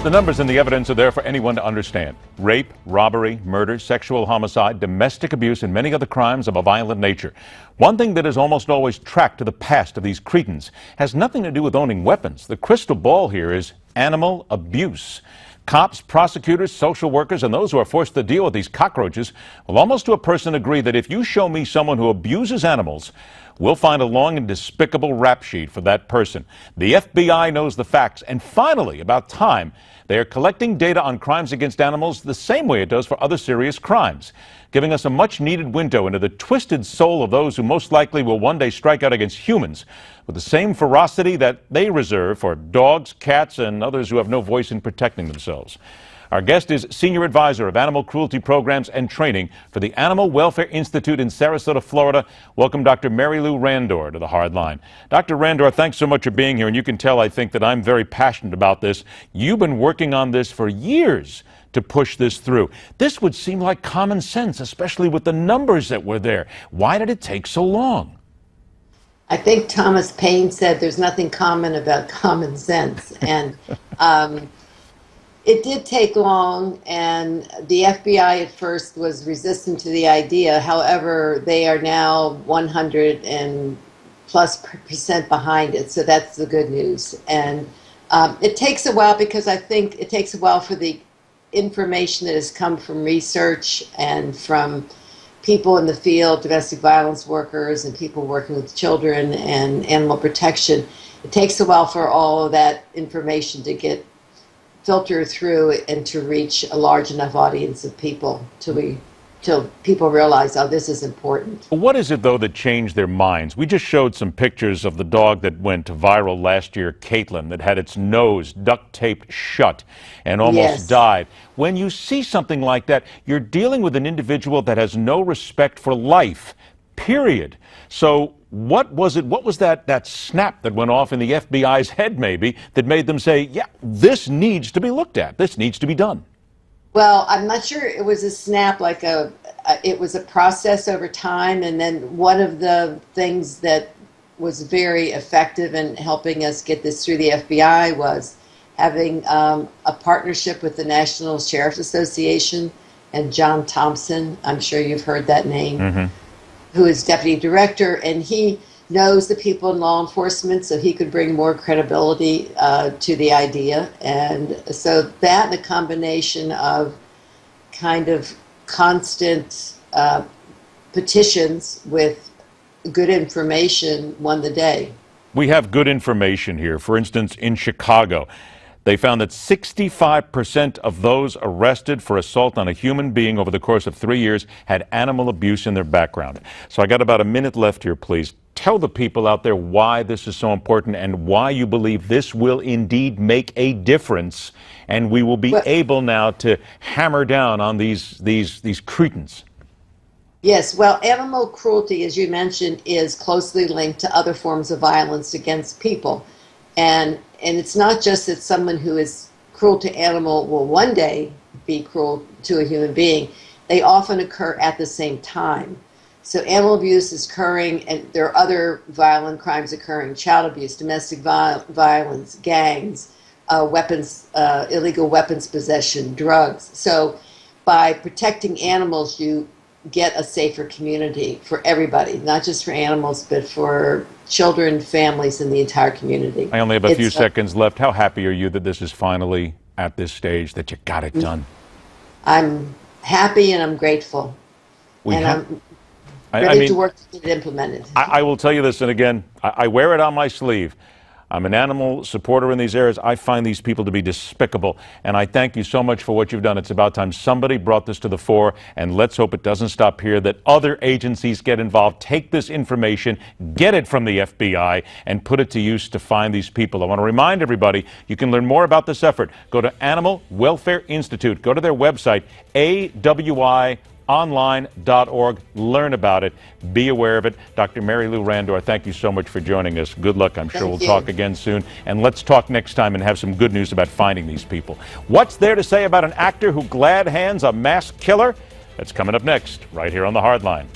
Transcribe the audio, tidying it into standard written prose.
The numbers and the evidence are there for anyone to understand. Rape, robbery, murder, sexual homicide, domestic abuse, and many other crimes of a violent nature. One thing that is almost always tracked to the past of these cretins has nothing to do with owning weapons. The crystal ball here is animal abuse. Cops, prosecutors, social workers, and those who are forced to deal with these cockroaches will almost to a person agree that if you show me someone who abuses animals, we'll find a long and despicable rap sheet for that person. The FBI knows the facts, and finally, about time, they are collecting data on crimes against animals the same way it does for other serious crimes, giving us a much-needed window into the twisted soul of those who most likely will one day strike out against humans with the same ferocity that they reserve for dogs, cats, and others who have no voice in protecting themselves. Our guest is Senior Advisor of Animal Cruelty Programs and Training for the Animal Welfare Institute in Sarasota, Florida. Welcome, Dr. Mary Lou Randour, to the Hard Line. Dr. Randour, thanks so much for being here, and you can tell, I think, that I'm very passionate about this. You've been working on this for years to push this through. This would seem like common sense, especially with the numbers that were there. Why did it take so long? I think Thomas Paine said there's nothing common about common sense. And it did take long, and the FBI at first was resistant to the idea. However, they are now 100% behind it, so that's the good news. And it takes a while because I think it takes a while for the information that has come from research and from people in the field, domestic violence workers and people working with children and animal protection. It takes a while for all of that information to get filtered through and to reach a large enough audience of people till people realize, oh, this is important. What is it, though, that changed their minds? We just showed some pictures of the dog that went viral last year, Caitlin, that had its nose duct taped shut and almost died. When you see something like that, you're dealing with an individual that has no respect for life, period. So what was it? What was that snap that went off in the FBI's head, maybe, that made them say, yeah, this needs to be looked at. This needs to be done? Well, I'm not sure it was a snap, it was a process over time. And then one of the things that was very effective in helping us get this through the FBI was having a partnership with the National Sheriff's Association and John Thompson. I'm sure you've heard that name. Who is deputy director, and he knows the people in law enforcement, so he could bring more credibility to the idea. And so that, the combination of kind of constant petitions with good information won the day. We have good information here. For instance, in Chicago, they found that 65% of those arrested for assault on a human being over the course of 3 years had animal abuse in their background. So I got about a minute left here, please. Tell the people out there why this is so important and why you believe this will indeed make a difference, and we will be able now to hammer down on these cretins. Yes, well, animal cruelty, as you mentioned, is closely linked to other forms of violence against people. And it's not just that someone who is cruel to animal will one day be cruel to a human being. They often occur at the same time. So animal abuse is occurring, and there are other violent crimes occurring: child abuse, domestic violence, gangs, weapons, illegal weapons possession, drugs. So by protecting animals, you get a safer community for everybody, not just for animals, but for children, families, and the entire community. I only have a few seconds left. How happy are you that this is finally at this stage, that you got it done? I'm happy and I'm grateful. I'm ready to work to get it implemented. I will tell you this, and again, I wear it on my sleeve. I'm an animal supporter in these areas. I find these people to be despicable, and I thank you so much for what you've done. It's about time somebody brought this to the fore, and let's hope it doesn't stop here, that other agencies get involved, take this information, get it from the FBI, and put it to use to find these people. I want to remind everybody, you can learn more about this effort. Go to Animal Welfare Institute. Go to their website, AWIonline.org. Learn about it. Be aware of it. Dr. Mary Lou Randour, thank you so much for joining us. Good luck. I'm sure we'll talk again soon. And let's talk next time and have some good news about finding these people. What's there to say about an actor who glad hands a mass killer? That's coming up next, right here on The Hard Line.